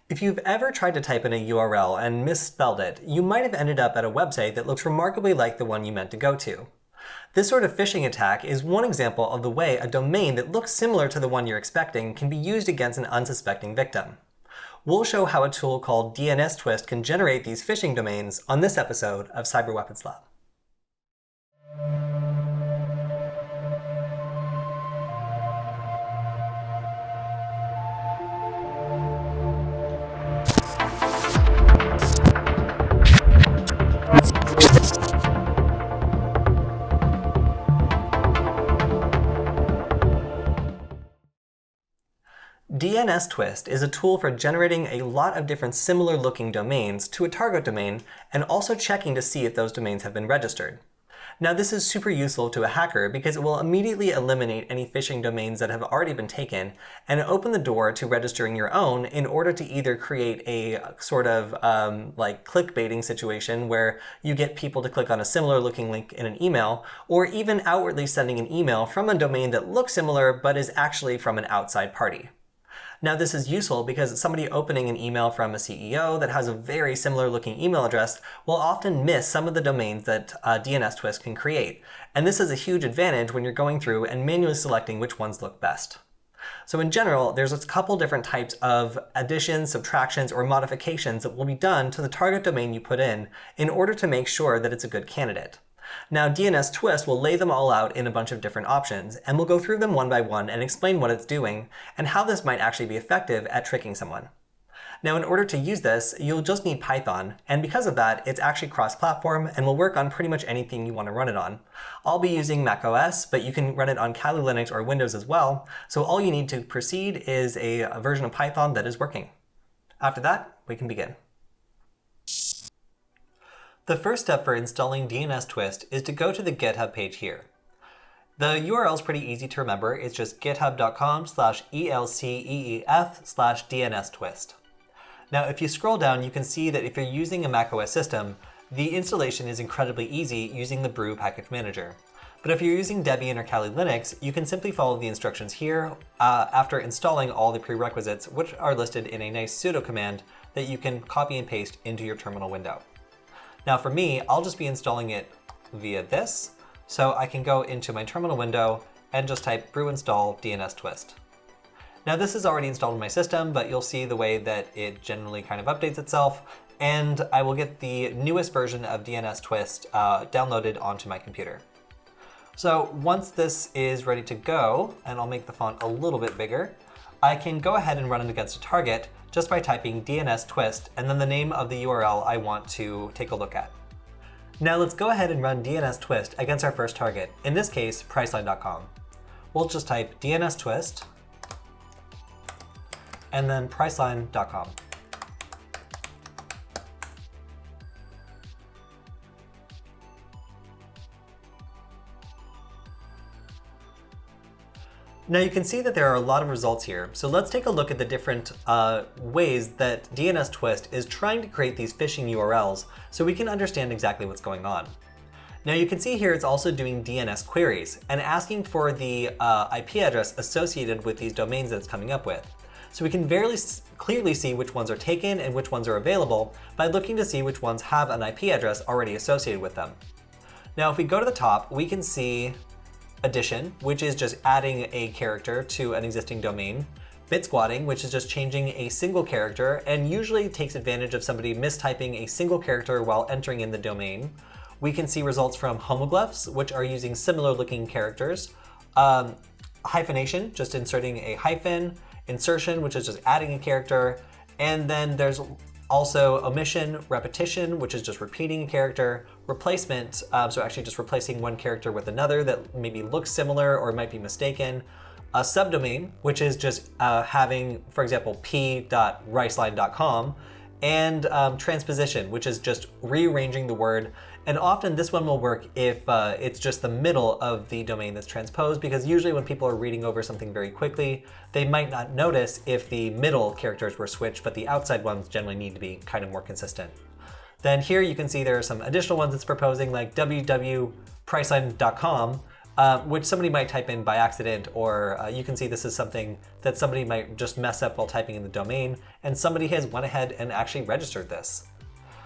If you've ever tried to type in a URL and misspelled it, you might have ended up at a website that looks remarkably like the one you meant to go to. This sort of phishing attack is one example of the way a domain that looks similar to the one you're expecting can be used against an unsuspecting victim. We'll show how a tool called Dnstwist can generate these phishing domains on this episode of Cyber Weapons Lab. Dnstwist is a tool for generating a lot of different similar looking domains to a target domain and also checking to see if those domains have been registered. Now this is super useful to a hacker because it will immediately eliminate any phishing domains that have already been taken and open the door to registering your own in order to either create a sort of like clickbaiting situation where you get people to click on a similar looking link in an email, or even outwardly sending an email from a domain that looks similar but is actually from an outside party. Now this is useful because somebody opening an email from a CEO that has a very similar looking email address will often miss some of the domains that Dnstwist can create. And this is a huge advantage when you're going through and manually selecting which ones look best. So in general, there's a couple different types of additions, subtractions, or modifications that will be done to the target domain you put in order to make sure that it's a good candidate. Now Dnstwist will lay them all out in a bunch of different options, and we'll go through them one by one and explain what it's doing and how this might actually be effective at tricking someone. Now in order to use this, you'll just need Python, and because of that, it's actually cross-platform and will work on pretty much anything you want to run it on. I'll be using macOS, but you can run it on Kali Linux or Windows as well, so all you need to proceed is a version of Python that is working. After that, we can begin. The first step for installing Dnstwist is to go to the GitHub page here. The URL is pretty easy to remember. It's just github.com/elceef/dnstwist. Now, if you scroll down, you can see that if you're using a macOS system, the installation is incredibly easy using the brew package manager. But if you're using Debian or Kali Linux, you can simply follow the instructions here after installing all the prerequisites, which are listed in a nice sudo command that you can copy and paste into your terminal window. Now for me, I'll just be installing it via this, so I can go into my terminal window and just type brew install Dnstwist. Now this is already installed in my system, but you'll see the way that it generally kind of updates itself, and I will get the newest version of Dnstwist downloaded onto my computer. So once this is ready to go, and I'll make the font a little bit bigger, I can go ahead and run it against a target just by typing Dnstwist and then the name of the URL I want to take a look at. Now let's go ahead and run Dnstwist against our first target, in this case, Priceline.com. We'll just type Dnstwist and then Priceline.com. Now you can see that there are a lot of results here, so let's take a look at the different ways that Dnstwist is trying to create these phishing URLs so we can understand exactly what's going on. Now you can see here it's also doing DNS queries and asking for the IP address associated with these domains that it's coming up with. So we can very clearly see which ones are taken and which ones are available by looking to see which ones have an IP address already associated with them. Now if we go to the top, we can see addition, which is just adding a character to an existing domain. Bit squatting, which is just changing a single character and usually takes advantage of somebody mistyping a single character while entering in the domain. We can see results from homoglyphs, which are using similar looking characters. Hyphenation, just inserting a hyphen. Insertion, which is just adding a character. And then there's also omission, repetition, which is just repeating a character, replacement, so actually just replacing one character with another that maybe looks similar or might be mistaken. A subdomain, which is just having, for example, p.riceline.com, and transposition, which is just rearranging the word. And often this one will work if it's just the middle of the domain that's transposed, because usually when people are reading over something very quickly, they might not notice if the middle characters were switched, but the outside ones generally need to be kind of more consistent. Then here you can see there are some additional ones it's proposing, like www.priceline.com, which somebody might type in by accident, or you can see this is something that somebody might just mess up while typing in the domain, and somebody has went ahead and actually registered this.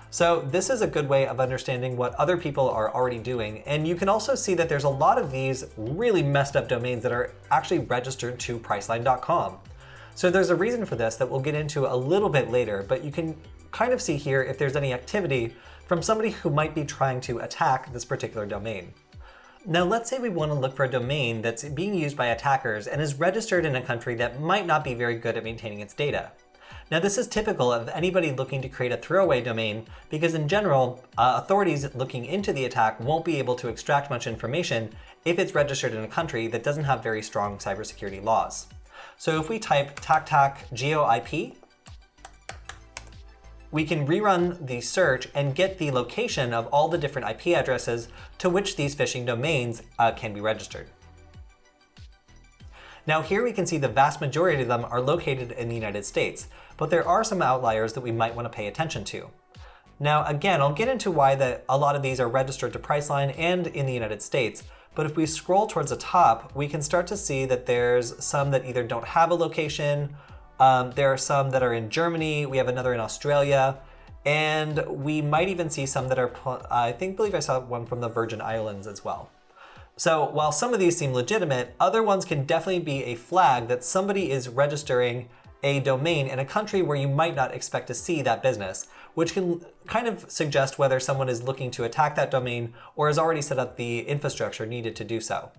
So this is a good way of understanding what other people are already doing, and you can also see that there's a lot of these really messed up domains that are actually registered to Priceline.com. So there's a reason for this that we'll get into a little bit later, but you can kind of see here if there's any activity from somebody who might be trying to attack this particular domain. Now let's say we want to look for a domain that's being used by attackers and is registered in a country that might not be very good at maintaining its data. Now this is typical of anybody looking to create a throwaway domain because in general, authorities looking into the attack won't be able to extract much information if it's registered in a country that doesn't have very strong cybersecurity laws. So if we type TAC-TAC-GEO-IP, we can rerun the search and get the location of all the different IP addresses to which these phishing domains can be registered. Now here we can see the vast majority of them are located in the United States, but there are some outliers that we might want to pay attention to. Now again, I'll get into why a lot of these are registered to Priceline and in the United States, but if we scroll towards the top, we can start to see that there's some that either don't have a location, there are some that are in Germany, we have another in Australia, and we might even see some that are, believe I saw one from the Virgin Islands as well. So while some of these seem legitimate, other ones can definitely be a flag that somebody is registering a domain in a country where you might not expect to see that business, which can kind of suggest whether someone is looking to attack that domain or has already set up the infrastructure needed to do so.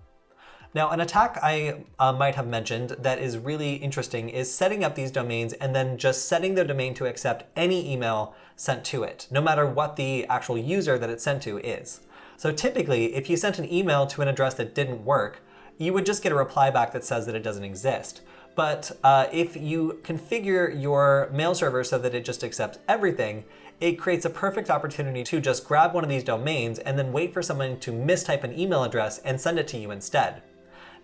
Now, an attack I might have mentioned that is really interesting is setting up these domains and then just setting the domain to accept any email sent to it, no matter what the actual user that it's sent to is. So typically, if you sent an email to an address that didn't work, you would just get a reply back that says that it doesn't exist. But if you configure your mail server so that it just accepts everything, it creates a perfect opportunity to just grab one of these domains and then wait for someone to mistype an email address and send it to you instead.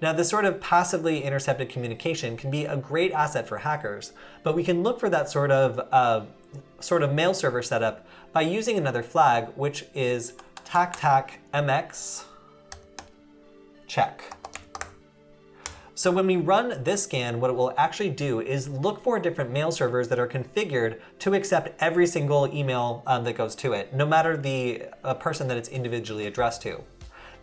Now, this sort of passively intercepted communication can be a great asset for hackers, but we can look for that sort of mail server setup by using another flag, which is TAC-TAC-MX check. So when we run this scan, what it will actually do is look for different mail servers that are configured to accept every single email that goes to it, no matter the person that it's individually addressed to.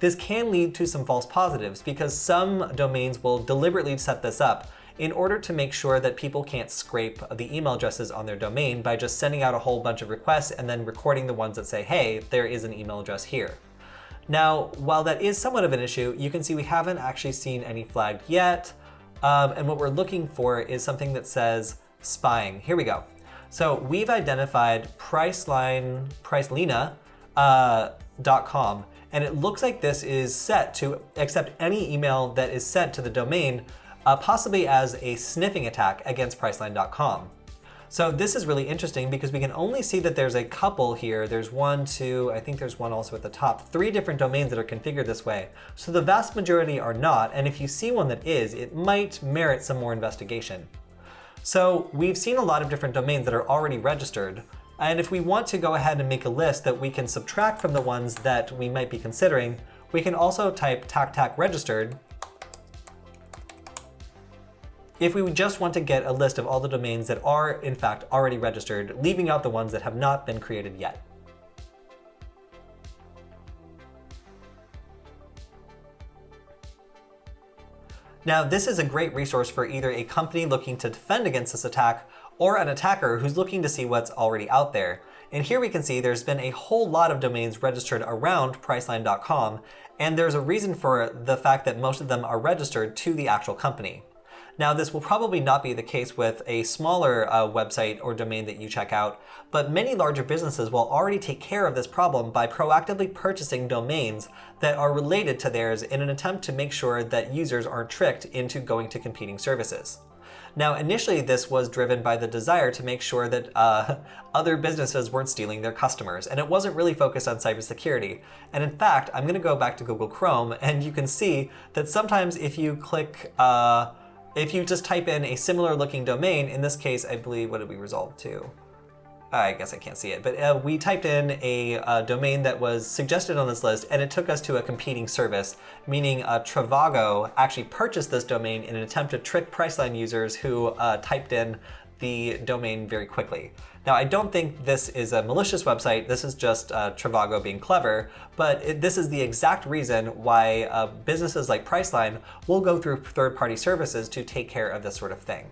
This can lead to some false positives because some domains will deliberately set this up in order to make sure that people can't scrape the email addresses on their domain by just sending out a whole bunch of requests and then recording the ones that say, hey, there is an email address here. Now, while that is somewhat of an issue, you can see we haven't actually seen any flagged yet. And what we're looking for is something that says spying. Here we go. So we've identified Pricelina.com, and it looks like this is set to accept any email that is sent to the domain, possibly as a sniffing attack against Priceline.com. So this is really interesting because we can only see that there's a couple here. There's one, two, I think there's one also at the top, 3 different domains that are configured this way. So the vast majority are not, and if you see one that is, it might merit some more investigation. So we've seen a lot of different domains that are already registered, and if we want to go ahead and make a list that we can subtract from the ones that we might be considering, we can also type TAC-TAC registered if we just want to get a list of all the domains that are in fact already registered, leaving out the ones that have not been created yet. Now, this is a great resource for either a company looking to defend against this attack or an attacker who's looking to see what's already out there. And here we can see there's been a whole lot of domains registered around Priceline.com, and there's a reason for the fact that most of them are registered to the actual company. Now, this will probably not be the case with a smaller website or domain that you check out, but many larger businesses will already take care of this problem by proactively purchasing domains that are related to theirs in an attempt to make sure that users aren't tricked into going to competing services. Now, initially, this was driven by the desire to make sure that other businesses weren't stealing their customers, and it wasn't really focused on cybersecurity. And in fact, I'm going to go back to Google Chrome, and you can see that sometimes if you click if you just type in a similar looking domain, in this case, I believe, what did we resolve to? I guess I can't see it, but we typed in a domain that was suggested on this list, and it took us to a competing service, meaning Trivago actually purchased this domain in an attempt to trick Priceline users who typed in the domain very quickly. Now, I don't think this is a malicious website. This is just Trivago being clever, but this is the exact reason why businesses like Priceline will go through third-party services to take care of this sort of thing.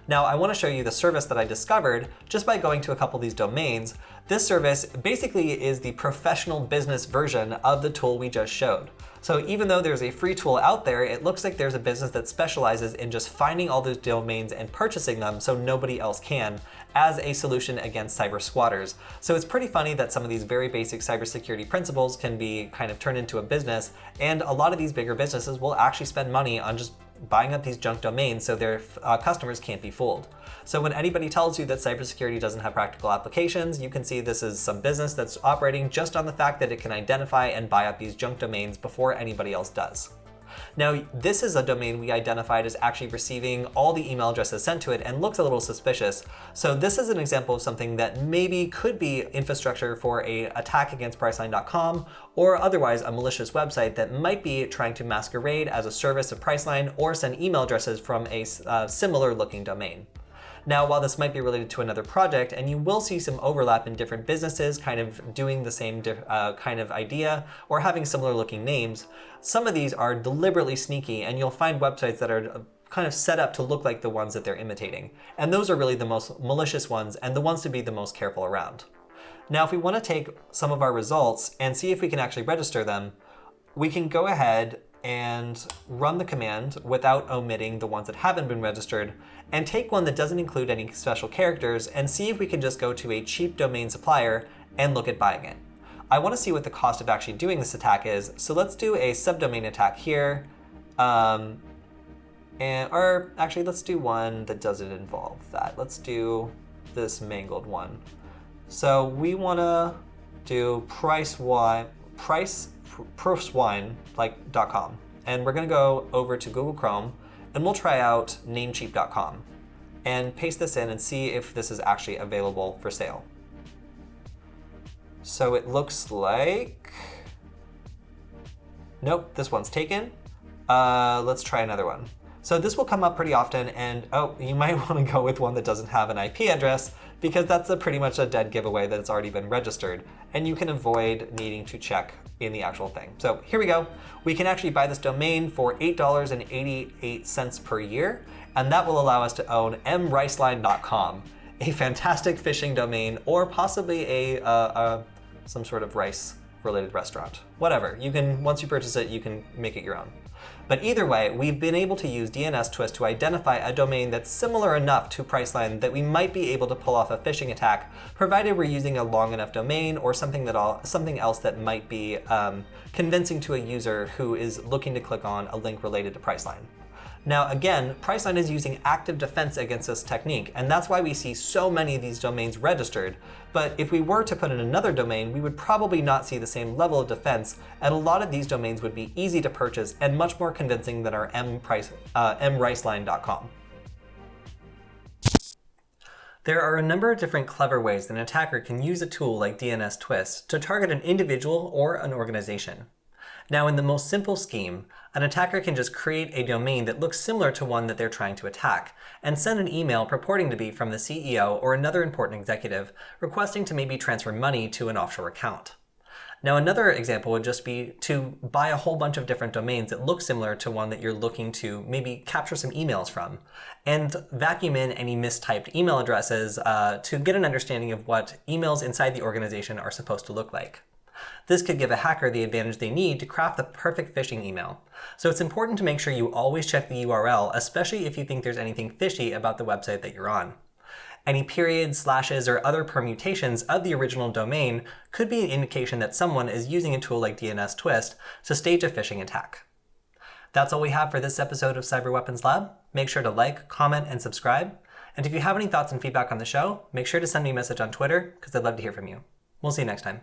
Now, I want to show you the service that I discovered just by going to a couple of these domains. This service basically is the professional business version of the tool we just showed. So even though there's a free tool out there, it looks like there's a business that specializes in just finding all those domains and purchasing them so nobody else can, as a solution against cyber squatters. So it's pretty funny that some of these very basic cybersecurity principles can be kind of turned into a business, and a lot of these bigger businesses will actually spend money on just buying up these junk domains so their customers can't be fooled. So when anybody tells you that cybersecurity doesn't have practical applications, you can see this is some business that's operating just on the fact that it can identify and buy up these junk domains before anybody else does. Now, this is a domain we identified as actually receiving all the email addresses sent to it and looks a little suspicious. So this is an example of something that maybe could be infrastructure for an attack against Priceline.com, or otherwise a malicious website that might be trying to masquerade as a service of Priceline or send email addresses from a similar looking domain. Now, while this might be related to another project, and you will see some overlap in different businesses kind of doing the same kind of idea or having similar looking names, some of these are deliberately sneaky, and you'll find websites that are kind of set up to look like the ones that they're imitating. And those are really the most malicious ones and the ones to be the most careful around. Now, if we want to take some of our results and see if we can actually register them, we can go ahead and run the command without omitting the ones that haven't been registered, and take one that doesn't include any special characters and see if we can just go to a cheap domain supplier and look at buying it. I want to see what the cost of actually doing this attack is, so let's do a subdomain attack here, or actually let's do one that doesn't involve that. Let's do this mangled one. So we want to do pricewine, like.com, and we're going to go over to Google Chrome and we'll try out namecheap.com and paste this in and see if this is actually available for sale. So it looks like, nope, this one's taken. Let's try another one. So this will come up pretty often, and you might want to go with one that doesn't have an IP address, because that's pretty much a dead giveaway that it's already been registered, and you can avoid needing to check in the actual thing. So here we go. We can actually buy this domain for $8.88 per year, and that will allow us to own mriceline.com, a fantastic phishing domain, or possibly some sort of rice-related restaurant. Whatever. You can, once you purchase it, you can make it your own. But either way, we've been able to use Dnstwist to identify a domain that's similar enough to Priceline that we might be able to pull off a phishing attack, provided we're using a long enough domain or something else that might be convincing to a user who is looking to click on a link related to Priceline. Now again, Priceline is using active defense against this technique, and that's why we see so many of these domains registered. But if we were to put in another domain, we would probably not see the same level of defense, and a lot of these domains would be easy to purchase and much more convincing than our mriceline.com. There are a number of different clever ways that an attacker can use a tool like Dnstwist to target an individual or an organization. Now, in the most simple scheme, an attacker can just create a domain that looks similar to one that they're trying to attack, and send an email purporting to be from the CEO or another important executive, requesting to maybe transfer money to an offshore account. Now, another example would just be to buy a whole bunch of different domains that look similar to one that you're looking to maybe capture some emails from, and vacuum in any mistyped email addresses to get an understanding of what emails inside the organization are supposed to look like. This could give a hacker the advantage they need to craft the perfect phishing email. So it's important to make sure you always check the URL, especially if you think there's anything fishy about the website that you're on. Any periods, slashes, or other permutations of the original domain could be an indication that someone is using a tool like Dnstwist to stage a phishing attack. That's all we have for this episode of Cyber Weapons Lab. Make sure to like, comment, and subscribe. And if you have any thoughts and feedback on the show, make sure to send me a message on Twitter, because I'd love to hear from you. We'll see you next time.